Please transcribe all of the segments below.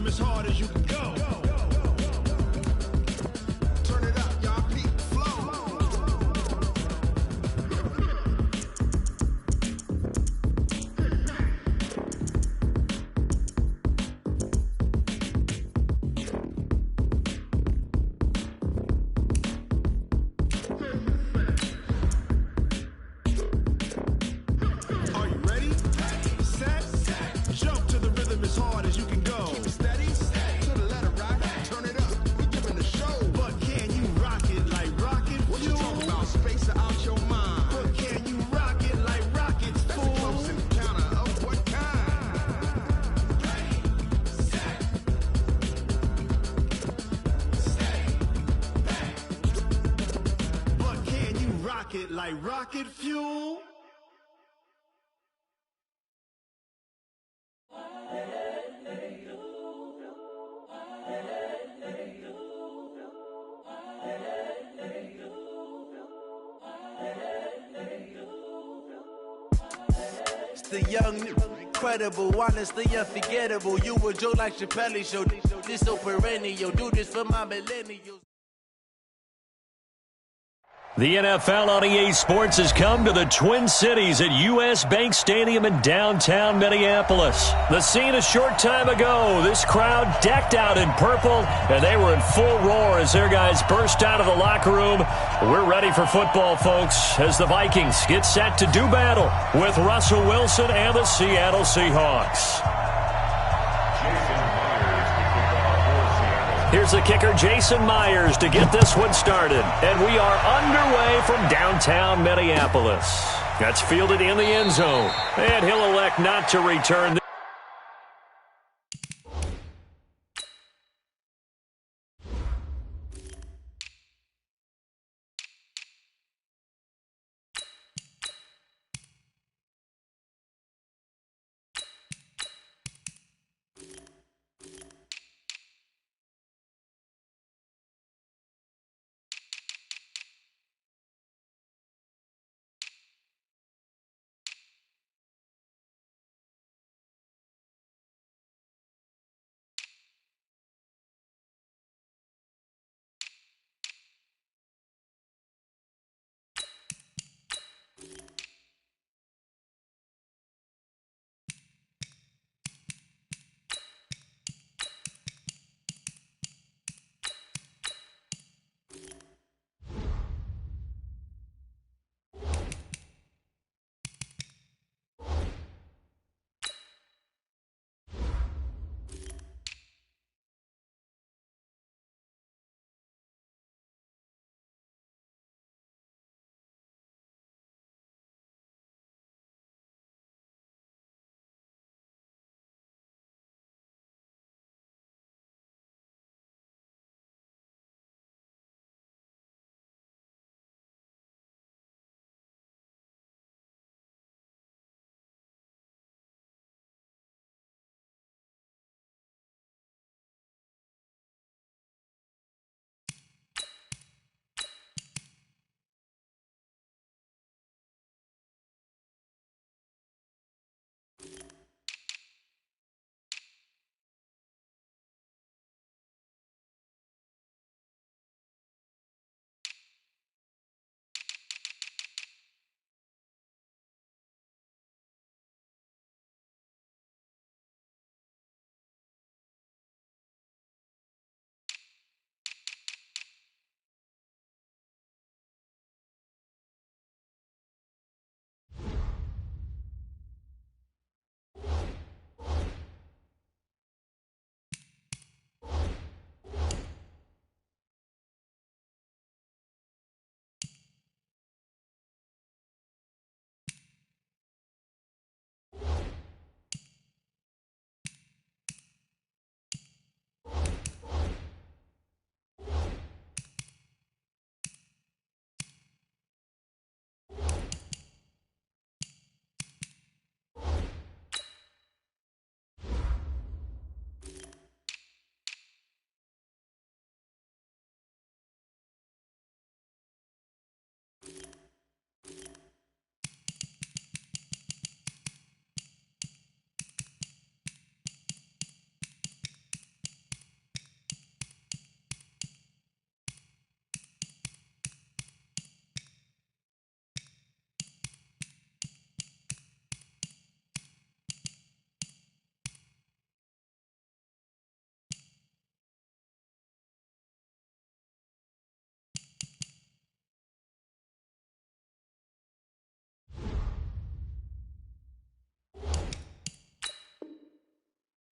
as hard as you can go. Turn it up, y'all. Peak flow. Are you ready? Set. Jump to the rhythm as hard as you can go. Keep it steady. To the letter right. Turn it up. We giving the show. But can you rock it like rocket fuel? What you talking about? Space out your mind. But can you rock it like rockets, fool? That's a close encounter of what kind? Ready, set, stay back. But can you rock it like rocket fuel? It's the young, incredible, honestly unforgettable. You a Joe like Chappelle show. This so perennial. Do this for my millennials. The NFL on EA Sports has come to the Twin Cities at U.S. Bank Stadium in downtown Minneapolis. The scene a short time ago, this crowd decked out in purple, and they were in full roar as their guys burst out of the locker room. We're ready for football, folks, as the Vikings get set to do battle with Russell Wilson and the Seattle Seahawks. Here's the kicker, Jason Myers, to get this one started. And we are underway from downtown Minneapolis. That's fielded in the end zone. And he'll elect not to return.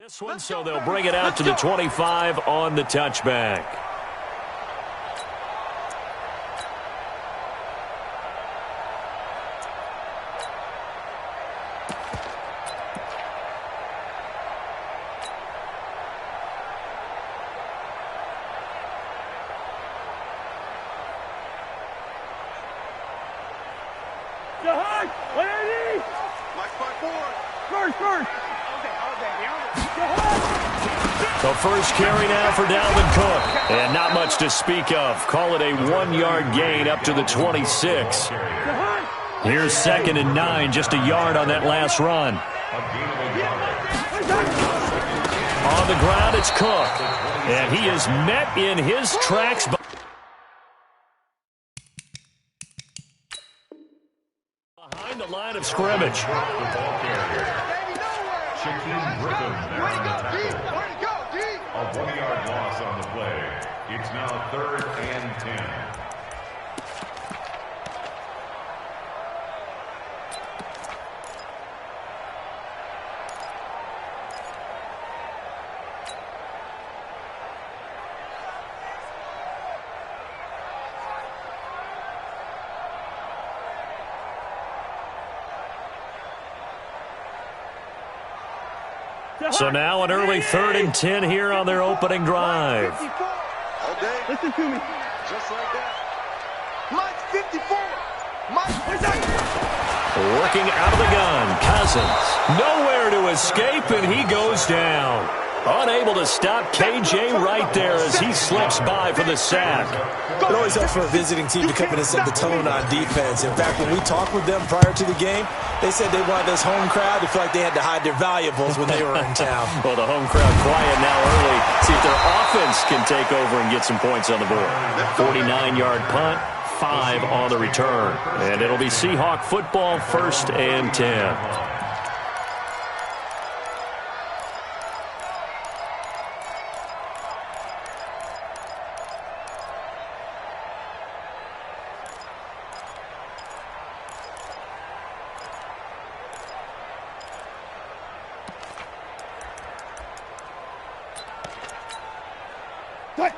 This one, so they'll bring it out to the 25 on the touchback. So first carry now for Dalvin Cook. And not much to speak of. Call it a 1-yard gain up to the 26. Here's 2nd and 9, just a yard on that last run. On the ground, it's Cook. And he is met in his tracks. Behind the line of scrimmage. A 1-yard loss on the play. It's now 3rd and 10. So now an early 3rd and 10 here on their opening drive. Okay. Listen to me. Just like that. Mike 54. Working out of the gun, Cousins. Nowhere to escape, and he goes down. Unable to stop KJ right there as he slips by for the sack. It always helps for a visiting team to come in and set the tone on defense. In fact, when we talked with them prior to the game, they said they wanted this home crowd to feel like they had to hide their valuables when they were in town. Well, the home crowd quiet now early. See if their offense can take over and get some points on the board. 49-yard punt, 5 on the return. And it'll be Seahawk football, 1st and 10.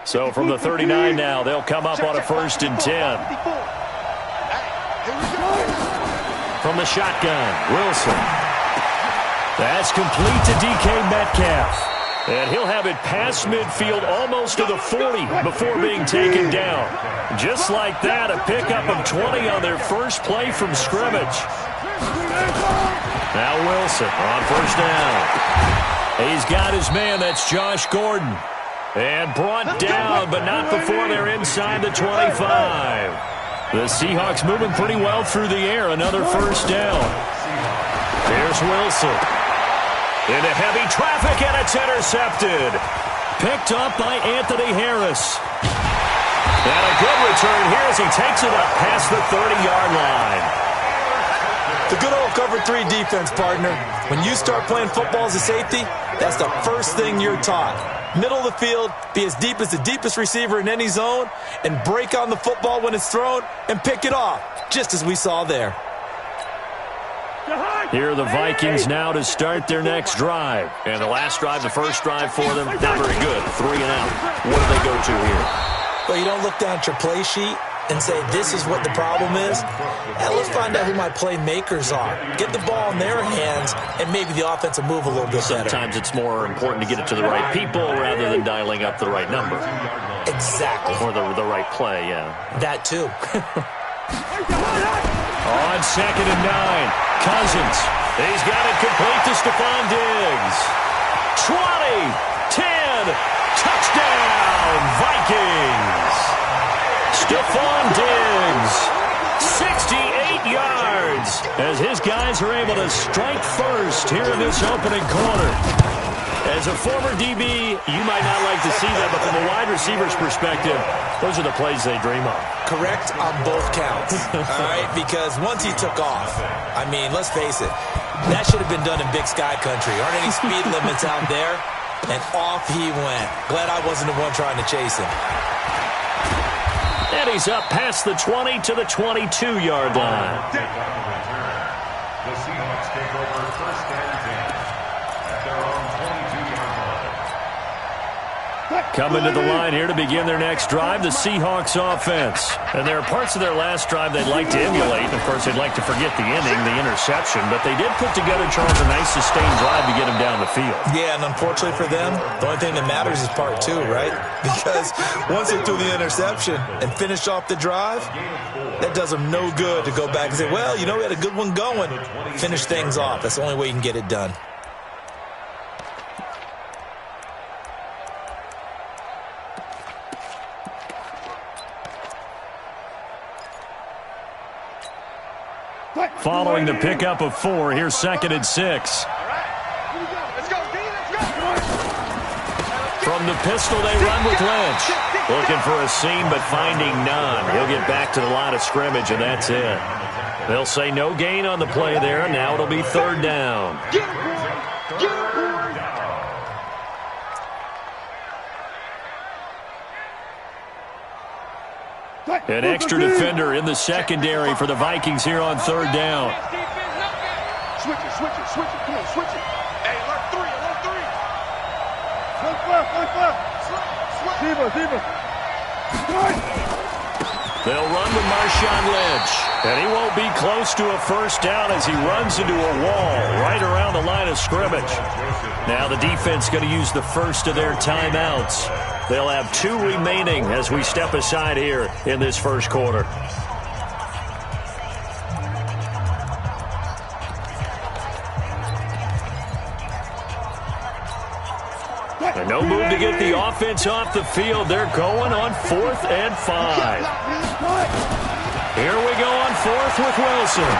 So from the 39 now, they'll come up on a 1st and 10. From the shotgun, Wilson. That's complete to DK Metcalf. And he'll have it past midfield almost to the 40 before being taken down. Just like that, a pickup of 20 on their first play from scrimmage. Now Wilson on 1st down. He's got his man, that's Josh Gordon. And brought down, but not before they're inside the 25. The Seahawks moving pretty well through the air. Another 1st down. Here's Wilson. Into heavy traffic, and it's intercepted. Picked up by Anthony Harris. And a good return here as he takes it up past the 30-yard line. The good old cover 3 defense, partner. When you start playing football as a safety, that's the first thing you're taught. Middle of the field, be as deep as the deepest receiver in any zone, and break on the football when it's thrown and pick it off, just as we saw there. Here are the Vikings now to start their next drive. And the last drive, the first drive for them, not very good. 3 and out. What do they go to here? Well, you don't look down at your play sheet and say, this is what the problem is. And let's find out who my playmakers are. Get the ball in their hands, and maybe the offense will move a little bit better. Sometimes it's more important to get it to the right people rather than dialing up the right number. Exactly. Or the right play, yeah. That too. On 2nd and 9, Cousins. He's got it complete to Stephon Diggs. 20, 10, touchdown, Vikings. Stephon Diggs, 68 yards, as his guys are able to strike first here in this opening quarter. As a former DB, you might not like to see that, but from a wide receiver's perspective, those are the plays they dream of. Correct on both counts, all right? Because once he took off, I mean, let's face it, that should have been done in Big Sky Country. Aren't any speed limits out there? And off he went. Glad I wasn't the one trying to chase him. And he's up past the 20 to the 22-yard line. The Seahawks take over 1st and 10 at their own 22-yard Coming to the line here to begin their next drive, the Seahawks offense. And there are parts of their last drive they'd like to emulate. Of course, they'd like to forget the inning, the interception. But they did put together, Charles, a nice sustained drive to get them down the field. Yeah, and unfortunately for them, the only thing that matters is part two, right? Because once they threw the interception and finished off the drive, that does them no good to go back and say, well, you know, we had a good one going. Finish things off. That's the only way you can get it done. Following the pickup of 4, here's 2nd and 6. From the pistol, they run with Lynch. Looking for a seam, but finding none. He'll get back to the line of scrimmage, and that's it. They'll say no gain on the play there. Now it'll be 3rd down. An extra defender in the secondary for the Vikings here on 3rd down. Switch it. Come on, switch it. Hey, alert 3. Zebra. They'll run with Marshawn Lynch. And he won't be close to a 1st down as he runs into a wall right around the line of scrimmage. Now the defense going to use the first of their timeouts. They'll have 2 remaining as we step aside here in this first quarter. And no move to get the offense off the field. They're going on 4th and 5. Here we go on 4th with Wilson.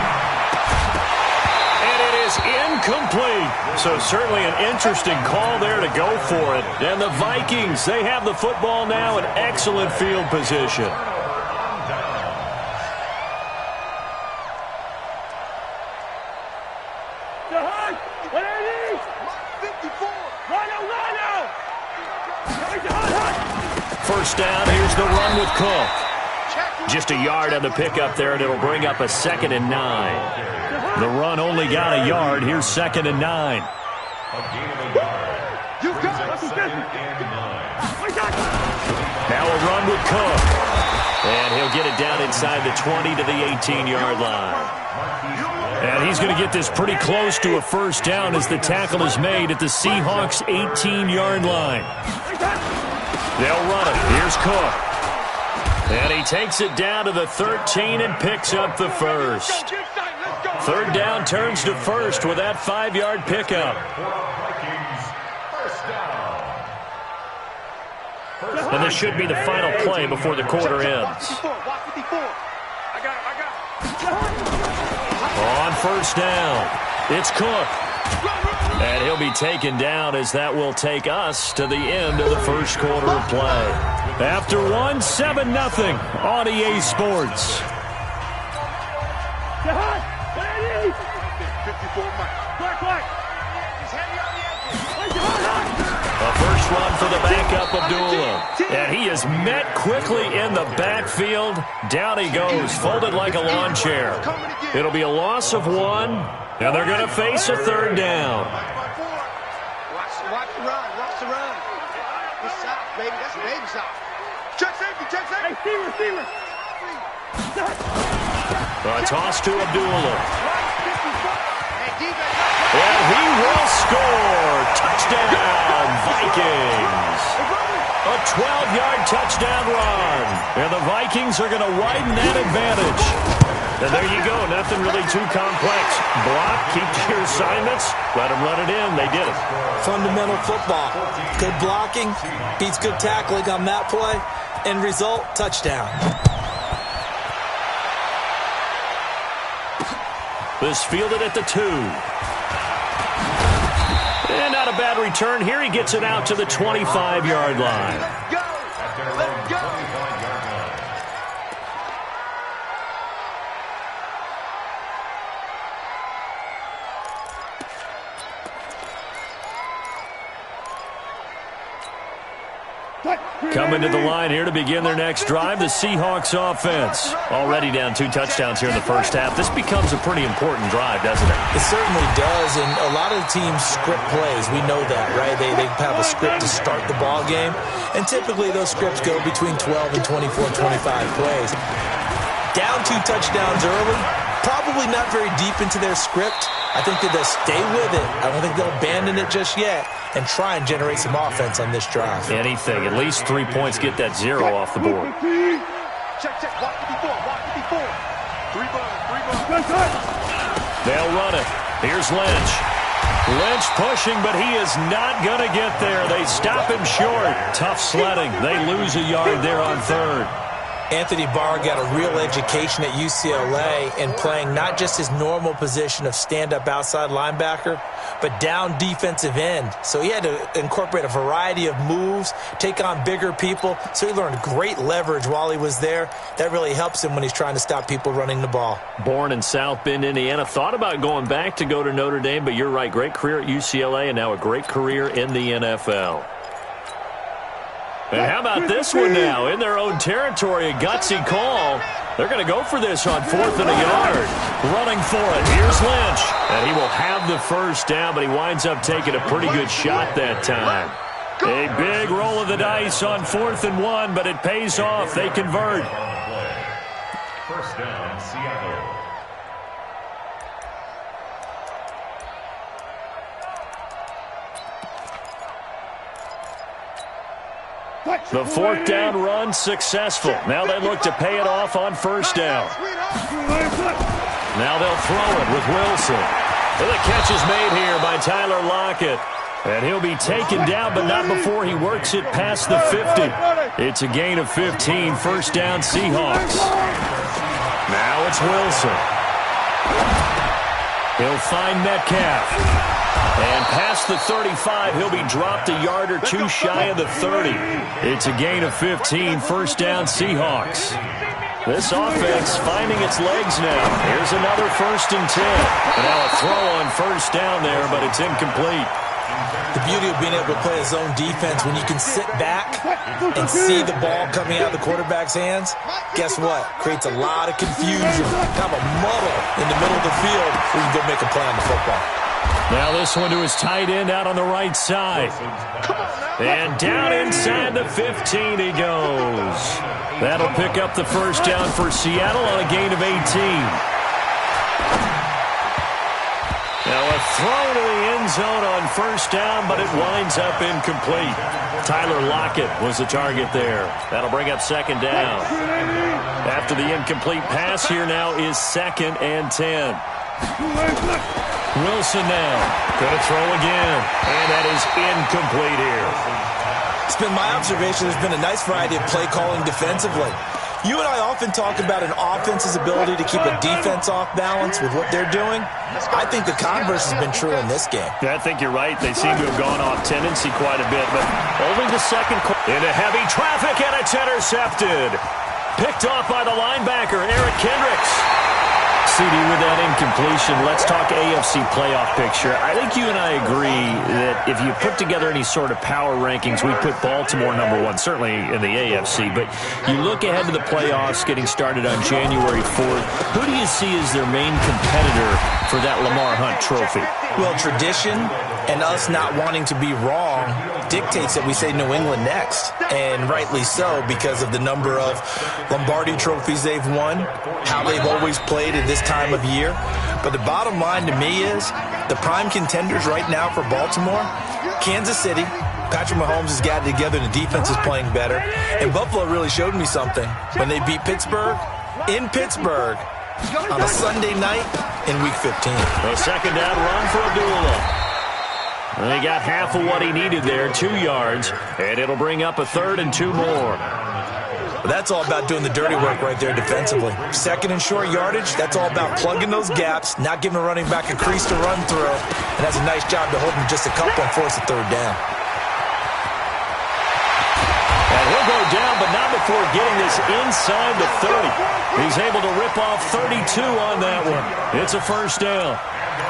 And it is incomplete. So certainly an interesting call there to go for it. And the Vikings, they have the football now in excellent field position. First down, here's the run with Cook. Just a yard on the pickup there, and it'll bring up a 2nd and 9. The run only got a yard. Here's 2nd and 9. Now a run with Cook. And he'll get it down inside the 20 to the 18-yard line. And he's going to get this pretty close to a 1st down as the tackle is made at the Seahawks' 18-yard line. They'll run it. Here's Cook. And he takes it down to the 13 and picks up the 1st. 3rd down turns to 1st with that 5-yard pickup. And this should be the final play before the quarter ends. On 1st down, it's Cook. And he'll be taken down as that will take us to the end of the first quarter of play. After 7-0 on EA Sports. A first run for the backup, Abdullah. And he is met quickly in the backfield. Down he goes, folded like a lawn chair. It'll be a loss of 1, and they're going to face a 3rd down. Watch the run. Good stop, baby. That's a baby stop. Check safety. Hey, receiver. A toss to Abdullah. And he will score. Touchdown, Vikings. A 12-yard touchdown run. And the Vikings are going to widen that advantage. And there you go. Nothing really too complex. Block, keep to your assignments, let them run it in. They did it. Fundamental football. Good blocking beats good tackling on that play. End result, touchdown. This fielded at the 2. And not a bad return. Here he gets it out to the 25-yard line. Let's go. Coming to the line here to begin their next drive, the Seahawks offense. Already down 2 touchdowns here in the first half. This becomes a pretty important drive, doesn't it? It certainly does, and a lot of the teams script plays. We know that, right? They have a script to start the ball game, and typically those scripts go between 12 and 24, 25 plays. Down 2 touchdowns early, probably not very deep into their script. I think that they'll stay with it. I don't think they'll abandon it just yet and try and generate some offense on this drive. Anything. At least 3 points, get that 0 off the board. Check. Watch the before. 3 balls. They'll run it. Here's Lynch. Lynch pushing, but he is not going to get there. They stop him short. Tough sledding. They lose a yard there on 3rd. Anthony Barr got a real education at UCLA in playing not just his normal position of stand-up outside linebacker, but down defensive end. So he had to incorporate a variety of moves, take on bigger people. So he learned great leverage while he was there. That really helps him when he's trying to stop people running the ball. Born in South Bend, Indiana. Thought about going back to go to Notre Dame, but you're right. Great career at UCLA and now a great career in the NFL. And how about this one now? In their own territory, a gutsy call. They're going to go for this on 4th and a yard. Running for it. Here's Lynch. And he will have the first down, but he winds up taking a pretty good shot that time. A big roll of the dice on 4th and 1, but it pays off. They convert. First down, Seattle. The 4th down run successful. Now they look to pay it off on 1st down. Now they'll throw it with Wilson. And the catch is made here by Tyler Lockett. And he'll be taken down, but not before he works it past the 50. It's a gain of 15, 1st down Seahawks. Now it's Wilson. He'll find Metcalf. And past the 35, he'll be dropped a yard or 2 shy of the 30. It's a gain of 15, 1st down Seahawks. This offense finding its legs now. Here's another 1st and 10. And now a throw on 1st down there, but it's incomplete. The beauty of being able to play a zone defense, when you can sit back and see the ball coming out of the quarterback's hands, guess what? Creates a lot of confusion, kind of a muddle in the middle of the field where you can go make a play on the football. Now this one to his tight end out on the right side. And down inside the 15 he goes. That'll pick up the 1st down for Seattle on a gain of 18. Now a throw to the end zone on 1st down, but it winds up incomplete. Tyler Lockett was the target there. That'll bring up 2nd down. After the incomplete pass, here now is 2nd and 10. Wilson now. Going to throw again. And that is incomplete here. It's been my observation there's been a nice variety of play calling defensively. You and I often talk about an offense's ability to keep a defense off balance with what they're doing. I think the converse has been true in this game. Yeah, I think you're right. They seem to have gone off tendency quite a bit, but only the second into heavy traffic, and it's intercepted. Picked off by the linebacker, Eric Kendricks. CD, with that incompletion, let's talk AFC playoff picture. I think you and I agree that if you put together any sort of power rankings, we put Baltimore number 1, certainly in the AFC. But you look ahead to the playoffs getting started on January 4th. Who do you see as their main competitor for that Lamar Hunt trophy? Well, tradition and us not wanting to be wrong dictates that we say New England next. And rightly so, because of the number of Lombardi trophies they've won, how they've always played at this time of year. But the bottom line to me is the prime contenders right now for Baltimore, Kansas City. Patrick Mahomes has got it together and the defense is playing better. And Buffalo really showed me something when they beat Pittsburgh in Pittsburgh on a Sunday night in Week 15. A 2nd down run for Abdullah. And he got half of what he needed there, 2 yards, and it'll bring up a 3rd and 2 more. That's all about doing the dirty work right there defensively. 2nd and short yardage, that's all about plugging those gaps, not giving a running back a crease to run through, and that's a nice job to hold him just a couple and force a 3rd down. And he'll go down, but not before getting this inside the 30. He's able to rip off 32 on that one. It's a 1st down.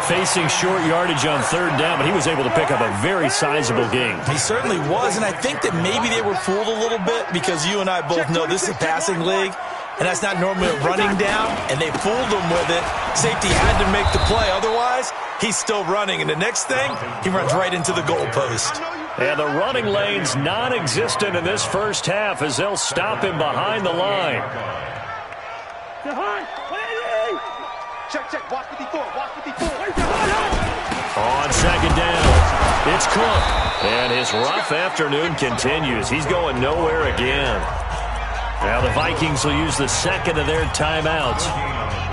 Facing short yardage on third down, but he was able to pick up a very sizable gain. He certainly was, and I think that maybe they were fooled a little bit because you and I both know this is a passing league, and that's not normally a running down, and they fooled him with it. Safety had to make the play. Otherwise, he's still running, and the next thing, he runs right into the goalpost. And the running lane's non-existent in this first half as they'll stop him behind the line. Check, watch 54, watch 54. On second down, it's Cook. And his rough afternoon continues. He's going nowhere again. Now the Vikings will use the second of their timeouts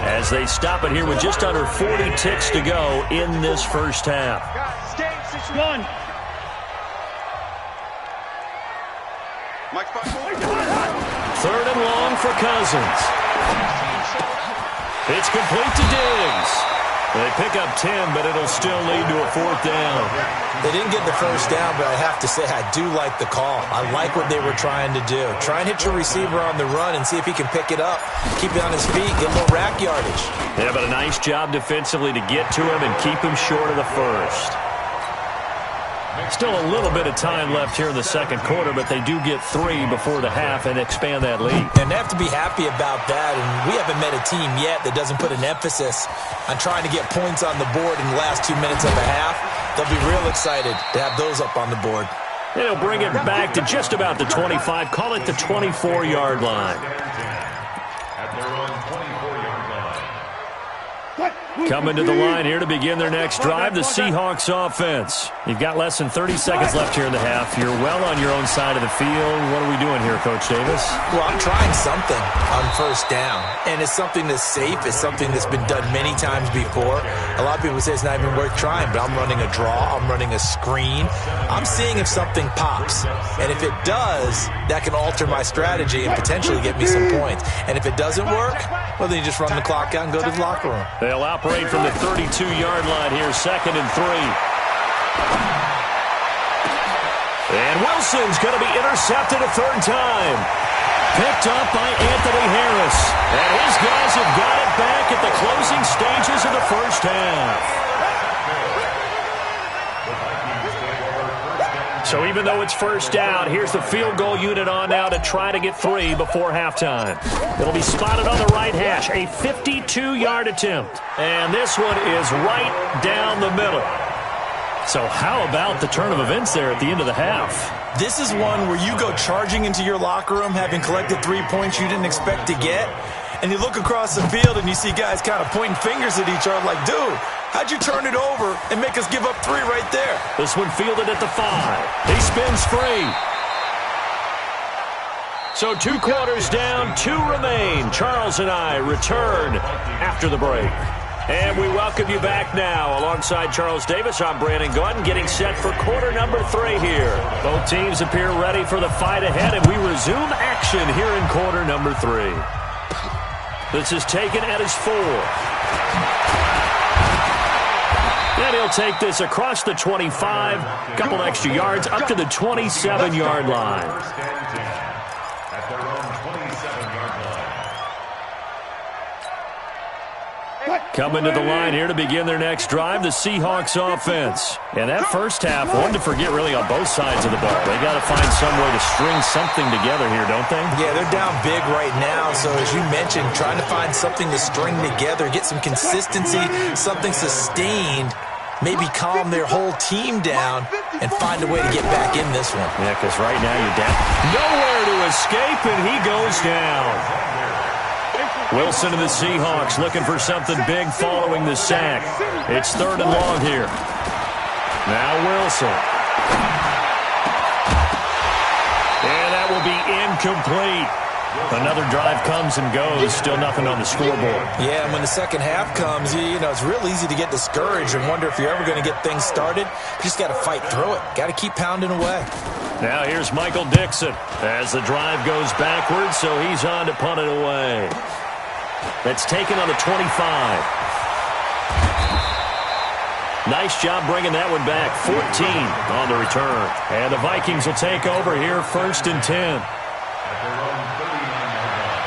as they stop it here with just under 40 ticks to go in this first half. Third and long for Cousins. It's complete to Diggs. They pick up 10, but it'll still lead to a fourth down. They didn't get the first down, but I have to say I do like the call. I like what they were trying to do. Try and hit your receiver on the run and see if he can pick it up, keep it on his feet, get a little rack yardage. Yeah, but a nice job defensively to get to him and keep him short of the first. Still a little bit of time left here in the second quarter, but they do get 3 before the half and expand that lead. And they have to be happy about that, and we haven't met a team yet that doesn't put an emphasis on trying to get points on the board in the last 2 minutes of a half. They'll be real excited to have those up on the board. They'll bring it back to just about the 25, call it the 24-yard line. At their own 24-yard line. Coming to the line here to begin their next drive, the Seahawks offense. You've got less than 30 seconds left here in the half. You're well on your own side of the field. What are we doing here, Coach Davis? Well, I'm trying something on first down, and it's something that's safe. It's something that's been done many times before. A lot of people say it's not even worth trying, but I'm running a draw. I'm running a screen. I'm seeing if something pops, and if it does, that can alter my strategy and potentially get me some points. And if it doesn't work, well, then you just run the clock out and go to the locker room. They'll operate from the 32-yard line here, 2nd and 3. And Wilson's going to be intercepted a third time. Picked up by Anthony Harris. And his guys have got it back at the closing stages of the first half. So even though it's first down, here's the field goal unit on now to try to get 3 before halftime. It'll be spotted on the right hash, a 52-yard attempt. And this one is right down the middle. So how about the turn of events there at the end of the half? This is one where you go charging into your locker room having collected 3 points you didn't expect to get, and you look across the field and you see guys kind of pointing fingers at each other like, dude, how'd you turn it over and make us give up 3 right there? This one fielded at the 5. He spins free. So 2 quarters down, 2 remain. Charles and I return after the break. And we welcome you back now. Alongside Charles Davis, I'm Brandon Gordon, getting set for quarter number 3 here. Both teams appear ready for the fight ahead, and we resume action here in quarter number 3. This is taken at his 4. And he'll take this across the 25, couple extra yards, up to the 27-yard line. At their own 27-yard line. Coming to the line here to begin their next drive, the Seahawks offense. And that first half, one to forget really on both sides of the ball. They got to find some way to string something together here, don't they? Yeah, they're down big right now. So as you mentioned, trying to find something to string together, get some consistency, something sustained, maybe calm their whole team down and find a way to get back in this one. Yeah, because right now you're down. Nowhere to escape, and he goes down. Wilson and the Seahawks looking for something big following the sack. It's 3rd and long here. Now Wilson. And that will be incomplete. Another drive comes and goes. Still nothing on the scoreboard. Yeah, and when the second half comes, you know, it's real easy to get discouraged and wonder if you're ever going to get things started. You just got to fight through it. Got to keep pounding away. Now here's Michael Dixon as the drive goes backwards, so he's on to punt it away. That's taken on the 25. Nice job bringing that one back. 14 on the return. And the Vikings will take over here, 1st and 10. At their own 39-yard line.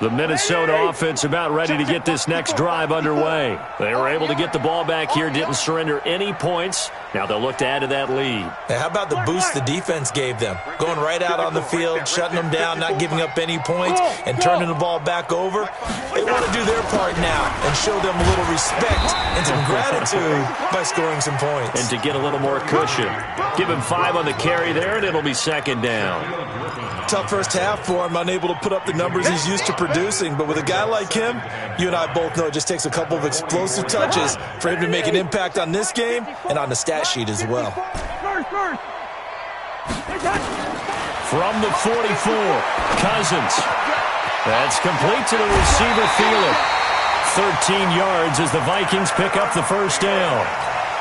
The Minnesota offense about ready to get this next drive underway. They were able to get the ball back here, didn't surrender any points. Now they'll look to add to that lead. Hey, how about the boost the defense gave them? Going right out on the field, shutting them down, not giving up any points, and turning the ball back over. They want to do their part now and show them a little respect and some gratitude by scoring some points. And to get a little more cushion. Give him 5 on the carry there, and it'll be second down. Tough first half for him, unable to put up the numbers he's used to producing. But with a guy like him, you and I both know it just takes a couple of explosive touches for him to make an impact on this game and on the stat sheet as well. From the 44, Cousins. That's complete to the receiver, Thielen. 13 yards as the Vikings pick up the first down.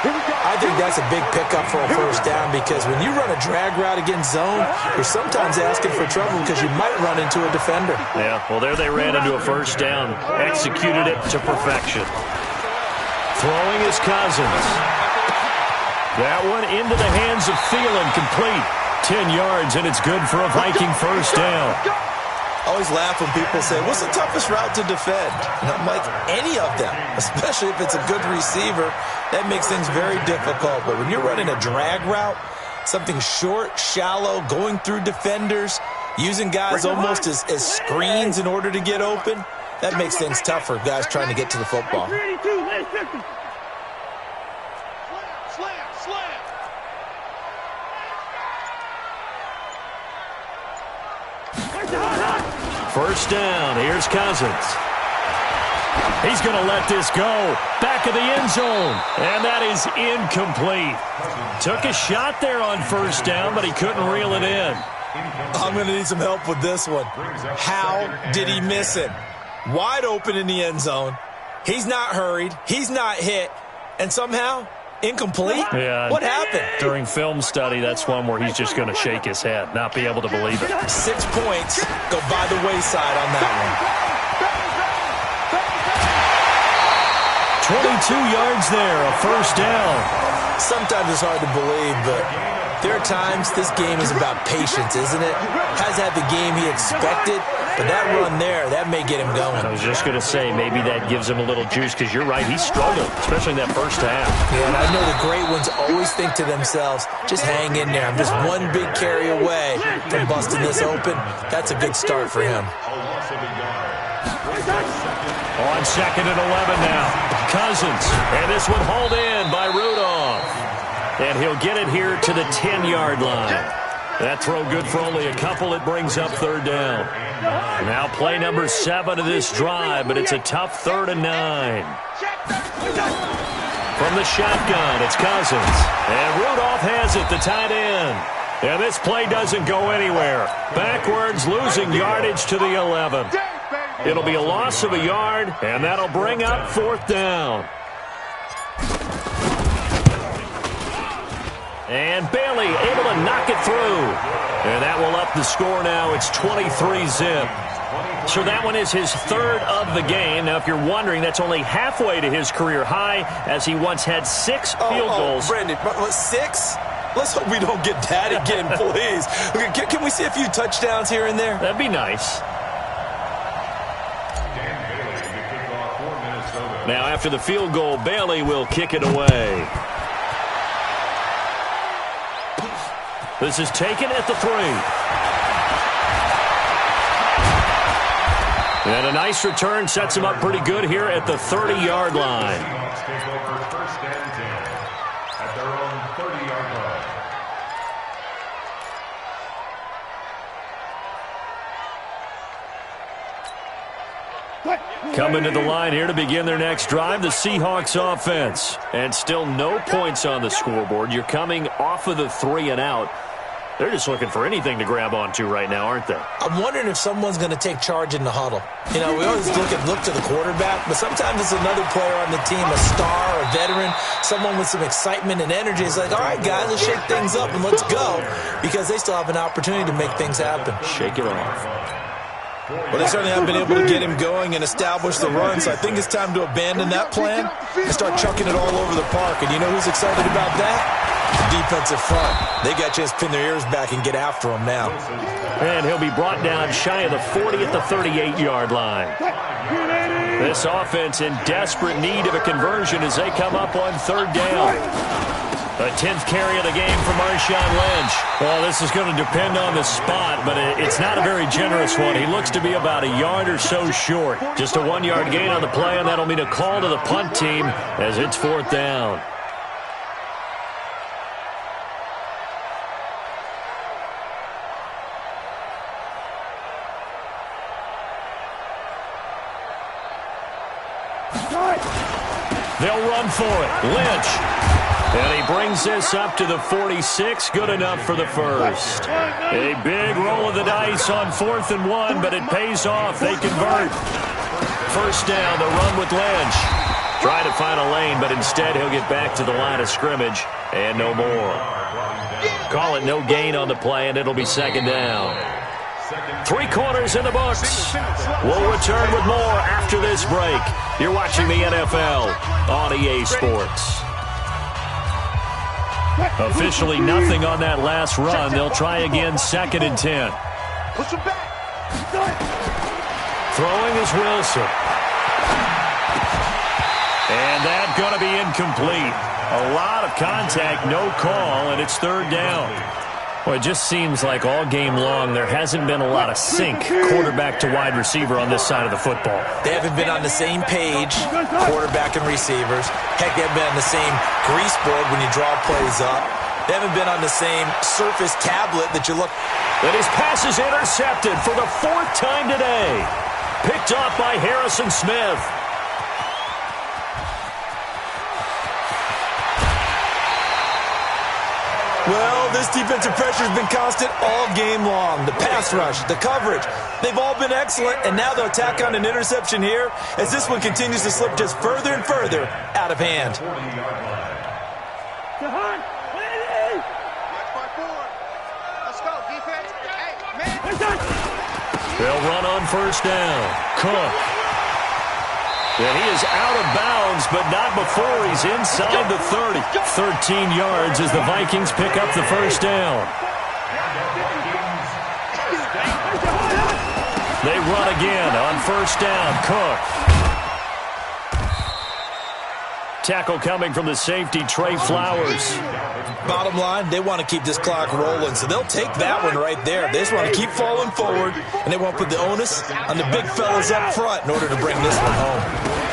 I think that's a big pickup for a first down because when you run a drag route against zone, you're sometimes asking for trouble because you might run into a defender. Yeah, well, there they ran into a first down. Executed it to perfection. Throwing is Cousins. That one into the hands of Thielen, complete. 10 yards, and it's good for a Viking first down. I always laugh when people say, what's the toughest route to defend? And I'm like, any of them, especially if it's a good receiver. That makes things very difficult. But when you're running a drag route, something short, shallow, going through defenders, using guys almost as screens in order to get open, that makes things tough for guys trying to get to the football. First down, here's Cousins. He's going to let this go. Back of the end zone. And that is incomplete. Took a shot there on first down, but he couldn't reel it in. I'm going to need some help with this one. How did he miss it? Wide open in the end zone. He's not hurried. He's not hit. And somehow, incomplete? Yeah. What happened? During film study, that's one where he's just going to shake his head, not be able to believe it. 6 points go by the wayside on that one. 22 yards there, a first down. Sometimes it's hard to believe, but there are times this game is about patience, isn't it? Has had the game he expected, but that run there, that may get him going. I was just going to say, maybe that gives him a little juice, because you're right, he struggled, especially in that first half. Yeah, and I know the great ones always think to themselves, just hang in there. I'm just one big carry away from busting this open. That's a good start for him. On second and 11 now. Cousins. And this one hauled in by Rudolph. And he'll get it here to the 10-yard line. That throw good for only a couple. It brings up third down. Now play number 7 of this drive, but it's a tough 3rd and 9. From the shotgun, it's Cousins. And Rudolph has it, the tight end. And this play doesn't go anywhere. Backwards, losing yardage to the 11. It'll be a loss of a yard, and that'll bring up 4th down. And Bailey able to knock it through. And that will up the score now. It's 23-zip. So that one is his 3rd of the game. Now, if you're wondering, that's only halfway to his career high, as he once had 6 field goals. Brandon, 6? Let's hope we don't get that again, please. Can we see a few touchdowns here and there? That'd be nice. Now, after the field goal, Bailey will kick it away. This is taken at the 3. And a nice return sets him up pretty good here at the 30-yard line. Coming to the line here to begin their next drive, the Seahawks offense. And still no points on the scoreboard. You're coming off of the 3 and out. They're just looking for anything to grab onto right now, aren't they? I'm wondering if someone's going to take charge in the huddle. You know, we always look to the quarterback, but sometimes it's another player on the team, a star, a veteran, someone with some excitement and energy. It's like, all right, guys, let's shake things up and let's go, because they still have an opportunity to make things happen. Shake it off. Well, they certainly haven't been able to get him going and establish the run, so I think it's time to abandon that plan and start chucking it all over the park. And you know who's excited about that? The defensive front, they got a chance to pin their ears back and get after him now. And he'll be brought down shy of the 40 at the 38-yard line. This offense in desperate need of a conversion as they come up on third down. A 10th carry of the game for Marshawn Lynch. Well, this is going to depend on the spot, but it's not a very generous one. He looks to be about a yard or so short. Just a 1-yard gain on the play, and that'll mean a call to the punt team as it's fourth down. They'll run for it. Lynch. And he brings this up to the 46. Good enough for the first. A big roll of the dice on 4th and 1, but it pays off. They convert. First down, the run with Lynch. Try to find a lane, but instead he'll get back to the line of scrimmage and no more. Call it no gain on the play, and it'll be second down. 3 quarters in the books. We'll return with more after this break. You're watching the NFL on EA Sports. Officially nothing on that last run. They'll try again, 2nd and 10. Throwing is Wilson. And that's going to be incomplete. A lot of contact, no call, and it's third down. Well, it just seems like all game long there hasn't been a lot of sync quarterback to wide receiver on this side of the football. They haven't been on the same page, quarterback and receivers. Heck, they haven't been on the same grease board when you draw plays up. They haven't been on the same surface tablet that you look. And his pass is intercepted for the 4th time today. Picked off by Harrison Smith. Well, this defensive pressure has been constant all game long. The pass rush, the coverage, they've all been excellent, and now they'll tack on an interception here as this one continues to slip just further and further out of hand. They'll run on first down. Cook. And he is out of bounds, but not before he's inside the 30. 13 yards as the Vikings pick up the first down. They run again on first down. Cook. Tackle coming from the safety, Trey Flowers. Bottom line, they want to keep this clock rolling, so they'll take that one right there. They just want to keep falling forward, and they want to put the onus on the big fellas up front in order to bring this one home.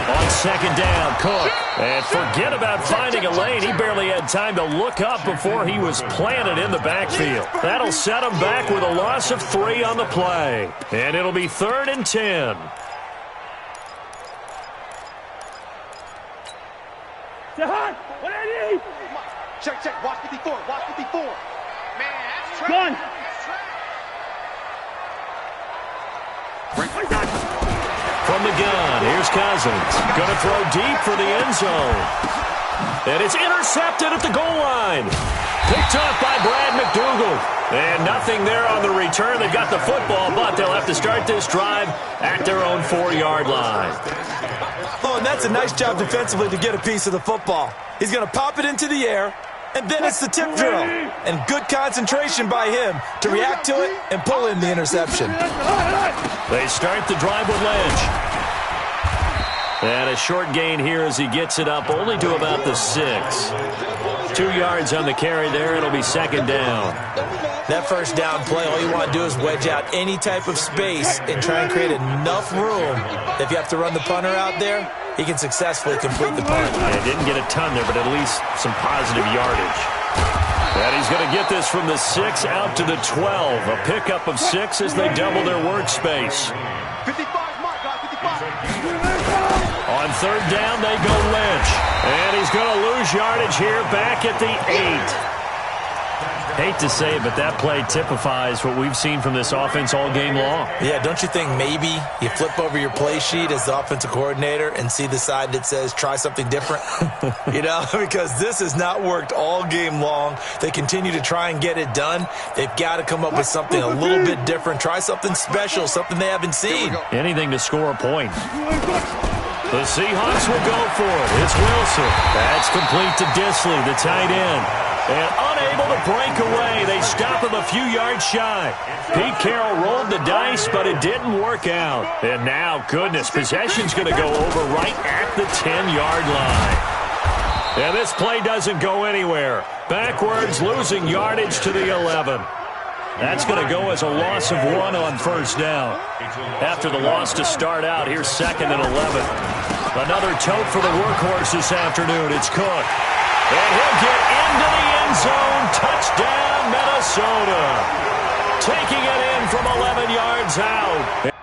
On second down, Cook. And forget about finding a lane. He barely had time to look up before he was planted in the backfield. That'll set him back with a loss of 3 on the play. And it'll be 3rd and 10. Check, check. Watch 54. Watch 54. Man, that's trash. Gun. From the gun, here's Cousins. Going to throw deep for the end zone. And it's intercepted at the goal line. Picked off by Brad McDougal. And nothing there on the return. They've got the football, but they'll have to start this drive at their own 4-yard line. Oh, and that's a nice job defensively to get a piece of the football. He's going to pop it into the air, and then it's the tip drill. And good concentration by him to react to it and pull in the interception. They start the drive with Lynch. And a short gain here as he gets it up only to about the 6. 2 yards on the carry there. It'll be second down. That first down play, all you want to do is wedge out any type of space and try and create enough room that if you have to run the punter out there, he can successfully complete the punt. Yeah, didn't get a ton there, but at least some positive yardage. And he's going to get this from the 6 out to the 12. A pickup of 6 as they double their workspace. 55, Mark, 55. On third down, they go Lynch. And he's going to lose yardage here back at the 8. Hate to say it, but that play typifies what we've seen from this offense all game long. Yeah, don't you think maybe you flip over your play sheet as the offensive coordinator and see the side that says try something different? You know, because this has not worked all game long. They continue to try and get it done. They've got to come up with something a little bit different. Try something special, something they haven't seen. Anything to score a point. The Seahawks will go for it. It's Wilson. That's complete to Disley, the tight end. And unable to break away. They stop him a few yards shy. Pete Carroll rolled the dice, but it didn't work out. And now, goodness, possession's going to go over right at the 10-yard line. And this play doesn't go anywhere. Backwards, losing yardage to the 11. That's going to go as a loss of 1 on first down. After the loss to start out, here's 2nd and 11. Another tote for the workhorse this afternoon. It's Cook. And he'll get into the end zone. Touchdown, Minnesota. Taking it in from 11 yards out.